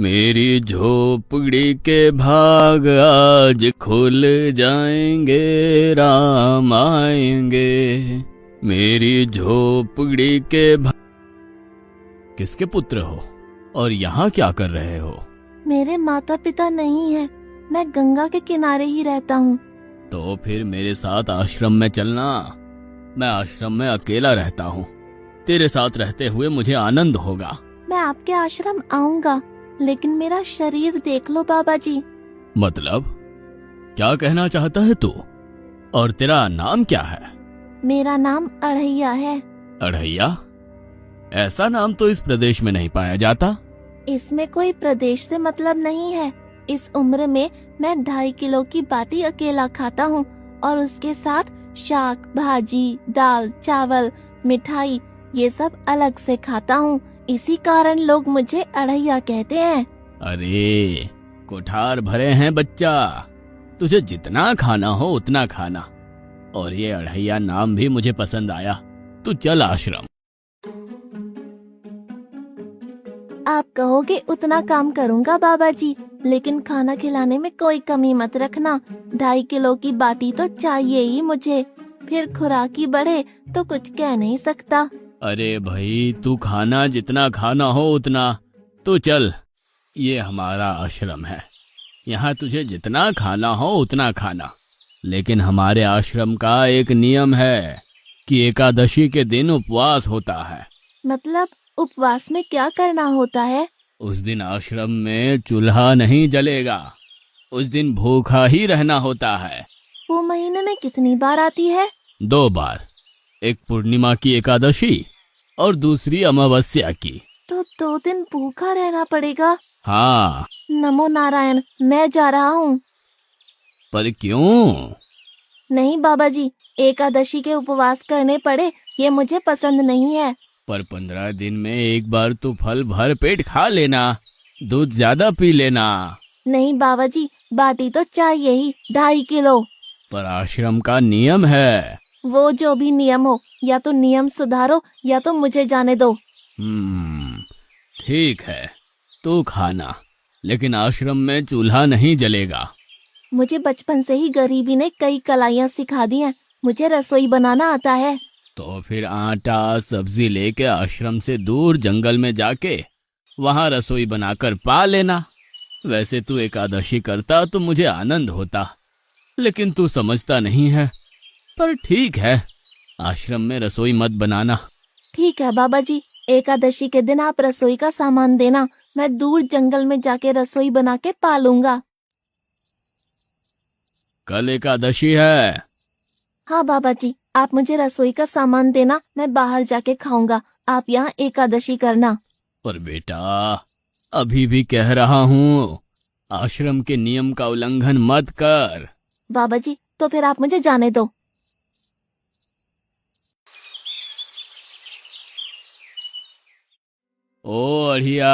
मेरी झोपड़ी के भाग आज खुल जाएंगे, राम आएंगे। मेरी झोपड़ी के भाग। किसके पुत्र हो और यहाँ क्या कर रहे हो? मेरे माता पिता नहीं है, मैं गंगा के किनारे ही रहता हूँ। तो फिर मेरे साथ आश्रम में चलना। मैं आश्रम में अकेला रहता हूँ, तेरे साथ रहते हुए मुझे आनंद होगा। मैं आपके आश्रम आऊंगा, लेकिन मेरा शरीर देख लो बाबा जी। मतलब क्या कहना चाहता है तू? और तेरा नाम क्या है? मेरा नाम अढ़ैया है। अढ़ैया? ऐसा नाम तो इस प्रदेश में नहीं पाया जाता। इसमें कोई प्रदेश से मतलब नहीं है। इस उम्र में मैं 2.5 किलो की बाटी अकेला खाता हूँ और उसके साथ शाक, भाजी, दाल, चावल, मिठाई ये सब अलग से खाता हूँ। इसी कारण लोग मुझे अढ़ैया कहते हैं। अरे कोठार भरे हैं बच्चा, तुझे जितना खाना हो उतना खाना। और ये अढ़ैया नाम भी मुझे पसंद आया। तू चल आश्रम। आप कहोगे उतना काम करूँगा बाबा जी, लेकिन खाना खिलाने में कोई कमी मत रखना। 2.5 किलो की बाटी तो चाहिए ही मुझे, फिर खुराकी बढ़े तो कुछ कह नहीं सकता। अरे भाई, तू खाना जितना खाना हो उतना। तो चल, ये हमारा आश्रम है, यहाँ तुझे जितना खाना हो उतना खाना। लेकिन हमारे आश्रम का एक नियम है कि एकादशी के दिन उपवास होता है। मतलब उपवास में क्या करना होता है? उस दिन आश्रम में चूल्हा नहीं जलेगा, उस दिन भूखा ही रहना होता है। वो महीने में कितनी बार आती है? 2 बार, एक पूर्णिमा की एकादशी और दूसरी अमावस्या की। तो 2 दिन भूखा रहना पड़ेगा। हाँ। नमो नारायण, मैं जा रहा हूँ। पर क्यों? नहीं बाबा जी, एकादशी के उपवास करने पड़े ये मुझे पसंद नहीं है। पर 15 दिन में एक बार तो फल भर पेट खा लेना, दूध ज्यादा पी लेना। नहीं बाबा जी, बाटी तो चाहिए ही 2.5 किलो। पर आश्रम का नियम है। वो जो भी नियम हो, या तो नियम सुधारो या तो मुझे जाने दो। ठीक है, तू खाना, लेकिन आश्रम में चूल्हा नहीं जलेगा। मुझे बचपन से ही गरीबी ने कई कलाइयाँ सिखा दी हैं। मुझे रसोई बनाना आता है। तो फिर आटा सब्जी लेके आश्रम से दूर जंगल में जाके वहां रसोई बनाकर पा लेना। वैसे तू एकादशी करता तो मुझे आनंद होता, लेकिन तू समझता नहीं है। पर ठीक है, आश्रम में रसोई मत बनाना। ठीक है बाबा जी, एकादशी के दिन आप रसोई का सामान देना, मैं दूर जंगल में जाके रसोई बना के पालूंगा। कल एकादशी है। हाँ बाबा जी, आप मुझे रसोई का सामान देना, मैं बाहर जाके खाऊंगा। आप यहाँ एकादशी करना। पर बेटा, अभी भी कह रहा हूँ, आश्रम के नियम का उल्लंघन मत कर। बाबा जी, तो फिर आप मुझे जाने दो। ओ अढ़िया,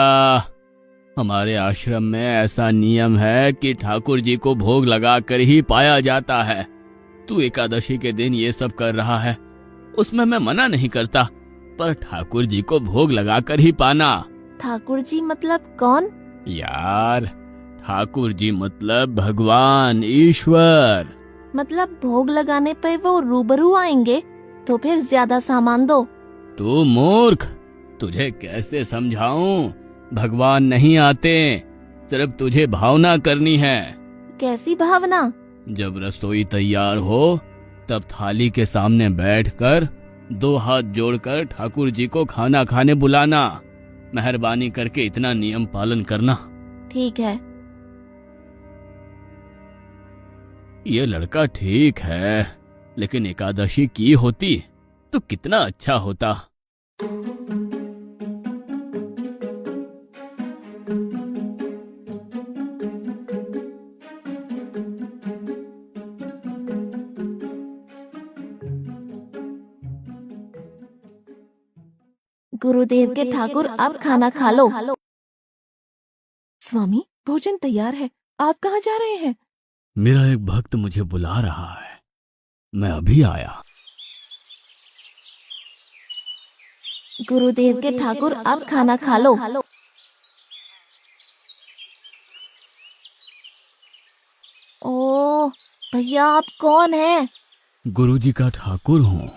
हमारे आश्रम में ऐसा नियम है कि ठाकुर जी को भोग लगाकर ही पाया जाता है। तू एकादशी के दिन ये सब कर रहा है, उसमें मैं मना नहीं करता, पर ठाकुर जी को भोग लगाकर ही पाना। ठाकुर जी मतलब कौन? यार, ठाकुर जी मतलब भगवान ईश्वर। मतलब भोग लगाने पे वो रूबरू आएंगे? तो फिर ज्यादा सामान दो। तू मूर्ख, तुझे कैसे समझाऊं? भगवान नहीं आते, सिर्फ तुझे भावना करनी है। कैसी भावना? जब रसोई तैयार हो तब थाली के सामने बैठकर 2 हाथ जोड़कर ठाकुर जी को खाना खाने बुलाना। मेहरबानी करके इतना नियम पालन करना। ठीक है। ये लड़का ठीक है, लेकिन एकादशी की होती तो कितना अच्छा होता। गुरुदेव के ठाकुर, आप खाना खा लो। स्वामी, भोजन तैयार है, आप कहाँ जा रहे हैं? मेरा एक भक्त मुझे बुला रहा है, मैं अभी आया। गुरुदेव के ठाकुर, आप खाना खा लो। ओ भैया, आप कौन हैं? गुरुजी का ठाकुर हूँ।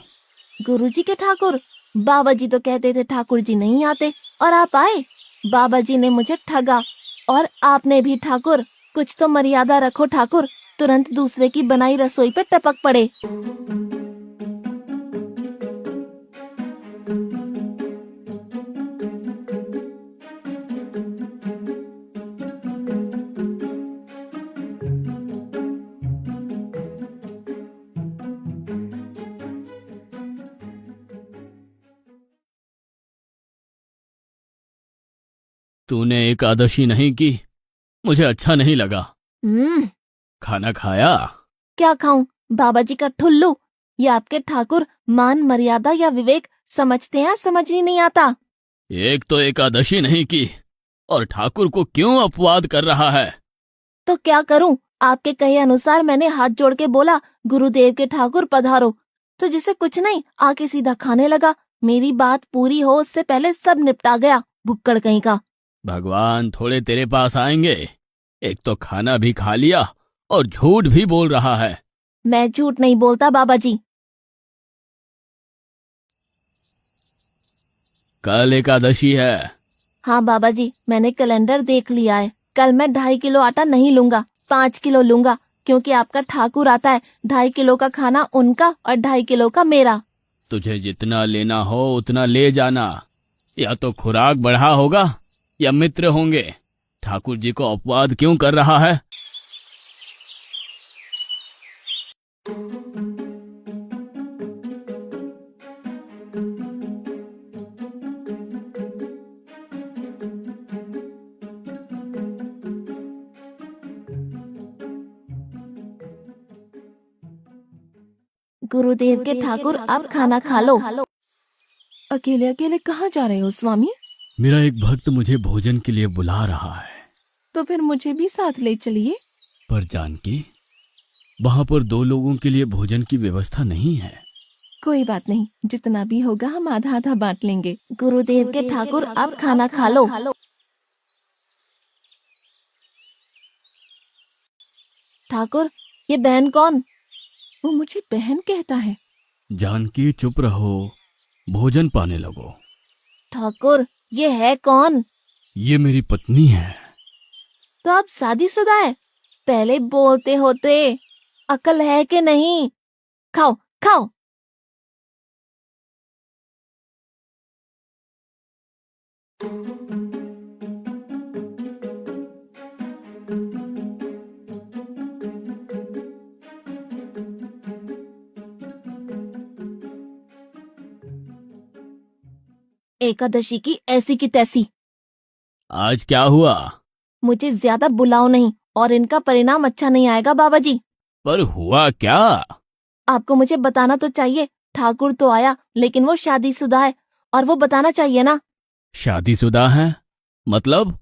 गुरुजी के ठाकुर? बाबा जी तो कहते थे ठाकुर जी नहीं आते, और आप आए। बाबा जी ने मुझे ठगा, और आपने भी ठाकुर। कुछ तो मर्यादा रखो ठाकुर, तुरंत दूसरे की बनाई रसोई पे टपक पड़े। तूने एकादशी नहीं की, मुझे अच्छा नहीं लगा। खाना खाया? क्या खाऊं? बाबा जी का ठुल्लू। ये आपके ठाकुर मान मर्यादा या विवेक समझते हैं, समझ ही नहीं आता। एक तो एकादशी नहीं की और ठाकुर को क्यों अपवाद कर रहा है? तो क्या करूं? आपके कहे अनुसार मैंने हाथ जोड़ के बोला, गुरुदेव के ठाकुर पधारो, तो जिसे कुछ नहीं आके सीधा खाने लगा। मेरी बात पूरी हो उससे पहले सब निपटा गया, भुक्कड़ कहीं का। भगवान थोड़े तेरे पास आएंगे। एक तो खाना भी खा लिया और झूठ भी बोल रहा है। मैं झूठ नहीं बोलता बाबा जी। कल एकादशी है। हाँ बाबा जी, मैंने कैलेंडर देख लिया है। कल मैं 2.5 किलो आटा नहीं लूंगा, 5 किलो लूंगा, क्योंकि आपका ठाकुर आता है। 2.5 किलो का खाना उनका और 2.5 किलो का मेरा। तुझे जितना लेना हो उतना ले जाना। या तो खुराक बढ़ा होगा या मित्र होंगे। ठाकुर जी को अपवाद क्यों कर रहा है? गुरुदेव के ठाकुर, आप खाना खा लो। अकेले अकेले कहाँ जा रहे हो स्वामी? मेरा एक भक्त मुझे भोजन के लिए बुला रहा है। तो फिर मुझे भी साथ ले चलिए। पर जानकी, वहां पर 2 लोगों के लिए भोजन की व्यवस्था नहीं है। कोई बात नहीं, जितना भी होगा हम आधा आधा बांट लेंगे। गुरुदेव के ठाकुर, आप खाना खा लो। ठाकुर, ये बहन कौन? वो मुझे बहन कहता है। जानकी चुप रहो, भोजन पाने लगो। ठाकुर, ये है कौन? ये मेरी पत्नी है। तो आप शादीशुदा है? पहले बोलते होते। अकल है कि नहीं? खाओ खाओ। एकादशी की ऐसी की तैसी। आज क्या हुआ? मुझे ज्यादा बुलाओ नहीं, और इनका परिणाम अच्छा नहीं आएगा बाबा जी। पर हुआ क्या? आपको मुझे बताना तो चाहिए। ठाकुर तो आया, लेकिन वो शादीशुदा है, और वो बताना चाहिए ना। शादीशुदा है? मतलब?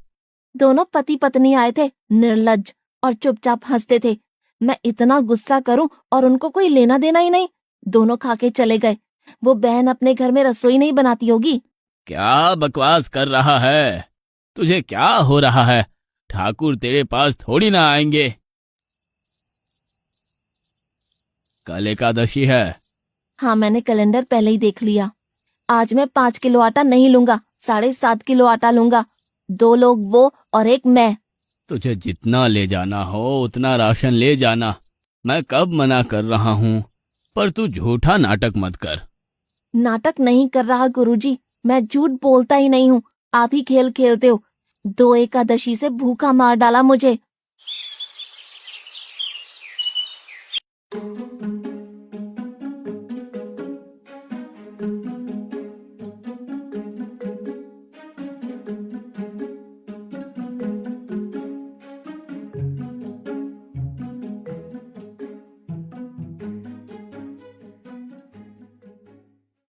दोनों पति पत्नी आए थे, निर्लज्ज, और चुपचाप हंसते थे। मैं इतना गुस्सा करूं और उनको कोई लेना देना ही नहीं। दोनों खा के चले गए। वो बहन अपने घर में रसोई नहीं बनाती होगी। क्या बकवास कर रहा है? तुझे क्या हो रहा है? ठाकुर तेरे पास थोड़ी ना आएंगे। कल एकादशी है। हाँ, मैंने कैलेंडर पहले ही देख लिया। आज मैं 5 किलो आटा नहीं लूंगा, 7.5 किलो आटा लूंगा। 2 लोग वो और एक मैं। तुझे जितना ले जाना हो उतना राशन ले जाना। मैं कब मना कर रहा हूँ, पर तू झूठा नाटक मत कर। नाटक नहीं कर रहा गुरुजी, मैं झूठ बोलता ही नहीं हूँ। आप ही खेल खेलते हो। 2 एकादशी से भूखा मार डाला मुझे।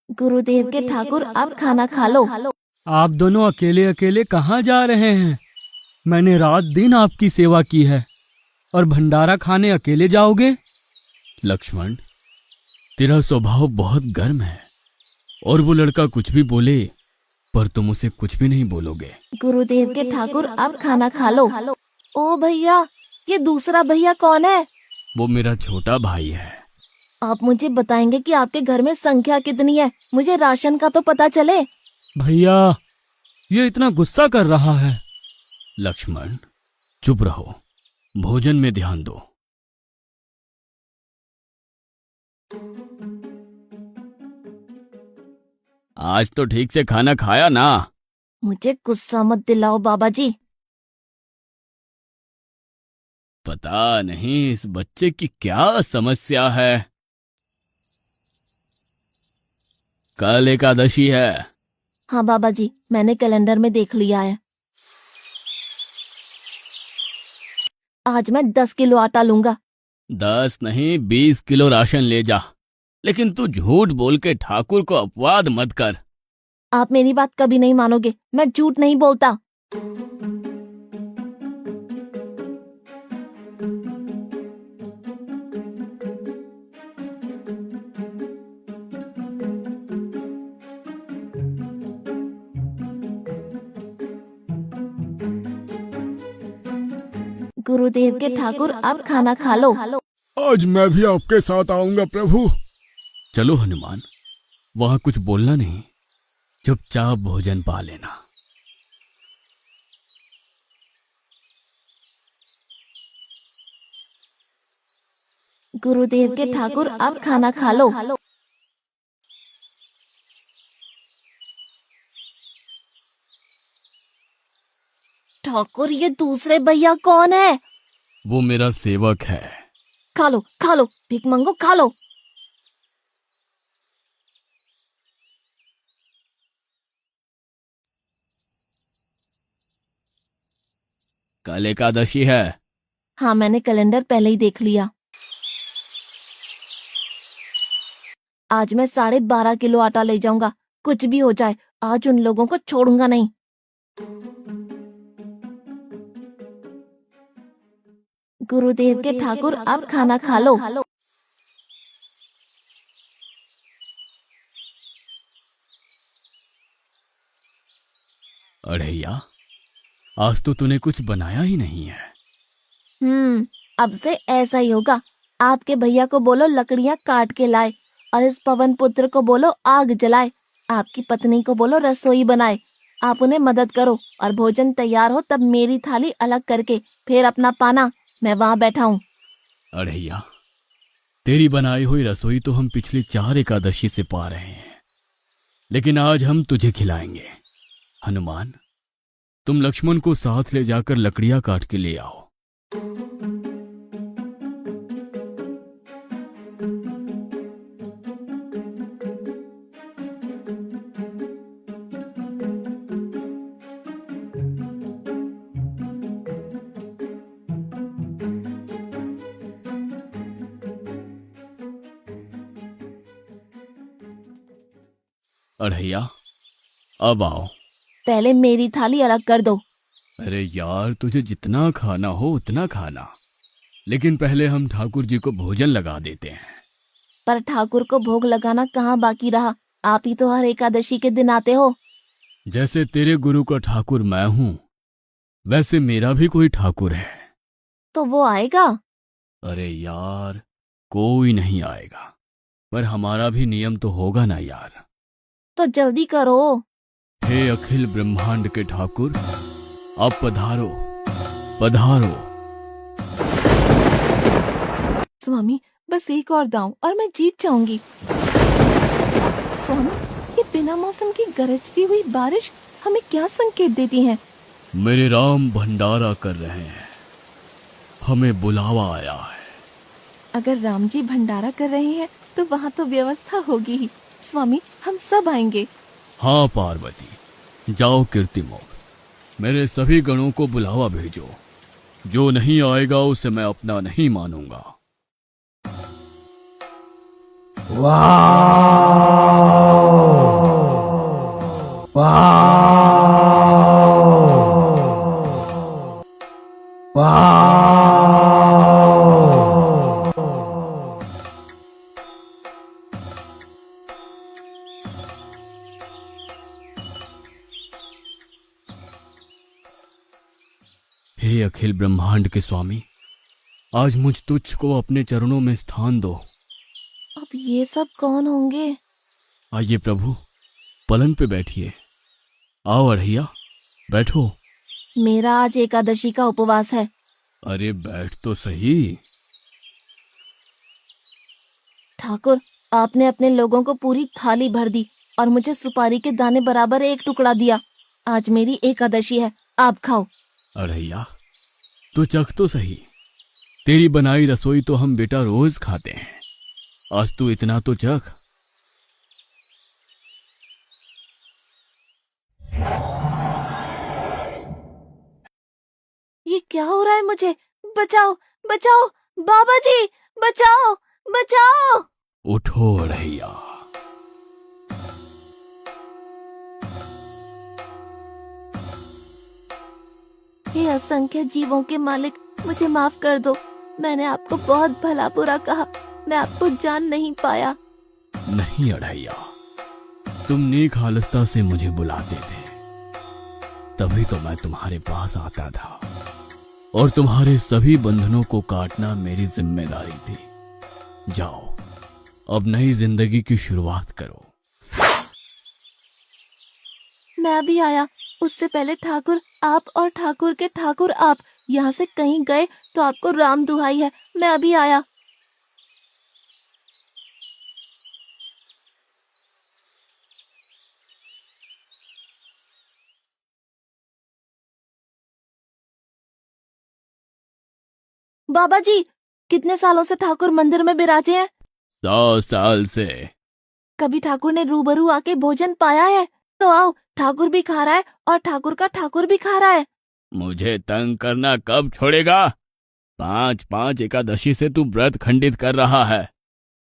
गुरुदेव के ठाकुर, आप खाना खा लो। आप दोनों अकेले अकेले कहाँ जा रहे हैं? मैंने रात दिन आपकी सेवा की है, और भंडारा खाने अकेले जाओगे? लक्ष्मण, तेरा स्वभाव बहुत गर्म है, और वो लड़का कुछ भी बोले पर तुम उसे कुछ भी नहीं बोलोगे। गुरुदेव के ठाकुर, आप खाना खा लो। ओ भैया, ये दूसरा भैया कौन है? वो मेरा छोटा भाई है। आप मुझे बताएंगे कि आपके घर में संख्या कितनी है? मुझे राशन का तो पता चले। भैया, ये इतना गुस्सा कर रहा है। लक्ष्मण, चुप रहो, भोजन में ध्यान दो। आज तो ठीक से खाना खाया ना? मुझे गुस्सा मत दिलाओ बाबा जी। पता नहीं इस बच्चे की क्या समस्या है। कल एकादशी है। हाँ बाबा जी, मैंने कैलेंडर में देख लिया है। आज मैं 10 किलो आटा लूंगा। 10 नहीं 20 किलो राशन ले जा, लेकिन तू झूठ बोल के ठाकुर को अपवाद मत कर। आप मेरी बात कभी नहीं मानोगे, मैं झूठ नहीं बोलता। गुरुदेव के ठाकुर, आप खाना खा लो। आज मैं भी आपके साथ आऊंगा प्रभु। चलो हनुमान, वहां कुछ बोलना नहीं, चुपचाप भोजन पा लेना। गुरुदेव के ठाकुर, आप खाना खा लो। ठाकुर, ये दूसरे भैया कौन है? वो मेरा सेवक है। खा लो खा लो, भीख मंगो खा लो। कल एकादशी है। हाँ, मैंने कैलेंडर पहले ही देख लिया। आज मैं 12.5 किलो आटा ले जाऊंगा। कुछ भी हो जाए, आज उन लोगों को छोड़ूंगा नहीं। गुरुदेव के ठाकुर, आप खाना खा लो। अड़ैया, आज तो तूने कुछ बनाया ही नहीं है। अब से ऐसा ही होगा। आपके भैया को बोलो लकड़ियां काट के लाए, और इस पवन पुत्र को बोलो आग जलाए। आपकी पत्नी को बोलो रसोई बनाए। आप उन्हें मदद करो, और भोजन तैयार हो तब मेरी थाली अलग करके फिर अपना पाना, मैं वहां बैठा हूँ। अड़ैया, तेरी बनाई हुई रसोई तो हम पिछली 4 एकादशी से पा रहे हैं, लेकिन आज हम तुझे खिलाएंगे। हनुमान, तुम लक्ष्मण को साथ ले जाकर लकड़ियां काट के ले आओ। अड़ैया, अब आओ। पहले मेरी थाली अलग कर दो। अरे यार, तुझे जितना खाना हो उतना खाना, लेकिन पहले हम ठाकुर जी को भोजन लगा देते हैं। पर ठाकुर को भोग लगाना कहाँ बाकी रहा? आप ही तो हर एकादशी के दिन आते हो। जैसे तेरे गुरु का ठाकुर मैं हूं, वैसे मेरा भी कोई ठाकुर है। तो वो आएगा? अरे यार, कोई नहीं आएगा, पर हमारा भी नियम तो होगा ना यार। तो जल्दी करो। हे अखिल ब्रह्मांड के ठाकुर, अब पधारो पधारो। स्वामी, बस एक और दांव और मैं जीत जाऊंगी। स्वामी, ये बिना मौसम की गरजती हुई बारिश हमें क्या संकेत देती है? मेरे राम भंडारा कर रहे हैं, हमें बुलावा आया है। अगर राम जी भंडारा कर रहे हैं तो वहाँ तो व्यवस्था होगी ही। स्वामी, हम सब आएंगे। हाँ पार्वती, जाओ कीर्तिमोग, मेरे सभी गणों को बुलावा भेजो। जो नहीं आएगा उसे मैं अपना नहीं मानूंगा। हे अखिल ब्रह्मांड के स्वामी, आज मुझ तुच्छ को अपने चरणों में स्थान दो। अब ये सब कौन होंगे? आइए प्रभु, पलंग पे बैठिए। आओ अढ़ैया, बैठो। मेरा आज एकादशी का उपवास है। अरे बैठ तो सही। ठाकुर, आपने अपने लोगों को पूरी थाली भर दी और मुझे सुपारी के दाने बराबर एक टुकड़ा दिया। आज मेरी एकादशी है, आप खाओ। अढ़ैया, तू चख तो सही। तेरी बनाई रसोई तो हम बेटा रोज खाते हैं, आज तू इतना तो चख। ये क्या हो रहा है मुझे? बचाओ, बचाओ, बाबा जी, बचाओ, बचाओ। उठो अढ़ैया। हे असंख्य जीवों के मालिक, मुझे माफ कर दो। मैंने आपको बहुत भला बुरा कहा, मैं आपको जान नहीं पाया। नहीं अढ़ैया, तुम नेक हालस्ता से मुझे बुलाते थे, तभी तो मैं तुम्हारे पास आता था, और तुम्हारे सभी बंधनों को काटना मेरी जिम्मेदारी थी। जाओ, अब नई जिंदगी की शुरुआत करो। मैं अभी आया। उससे पहले ठाकुर आप और ठाकुर के ठाकुर आप यहाँ से कहीं गए तो आपको राम दुहाई है, मैं अभी आया। बाबा जी, कितने सालों से ठाकुर मंदिर में विराजे हैं? 100 साल से। कभी ठाकुर ने रूबरू आके भोजन पाया है? तो आओ, ठाकुर भी खा रहा है और ठाकुर का ठाकुर भी खा रहा है। मुझे तंग करना कब छोड़ेगा? 5-5 एकादशी से तू व्रत खंडित कर रहा है।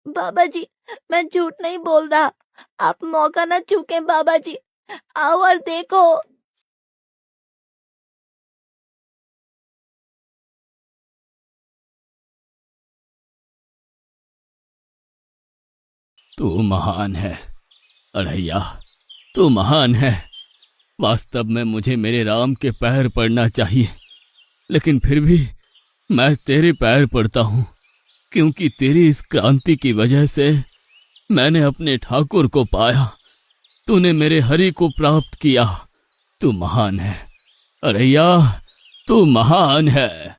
बाबा जी, मैं झूठ नहीं बोल रहा, आप मौका न चूकें बाबा जी, आओ और देखो। तू महान है अढ़ैया, तू महान है। वास्तव में मुझे मेरे राम के पैर पड़ना चाहिए, लेकिन फिर भी मैं तेरे पैर पड़ता हूँ, क्योंकि तेरी इस क्रांति की वजह से मैंने अपने ठाकुर को पाया। तूने मेरे हरि को प्राप्त किया। तू महान है अढ़ैया, तू महान है।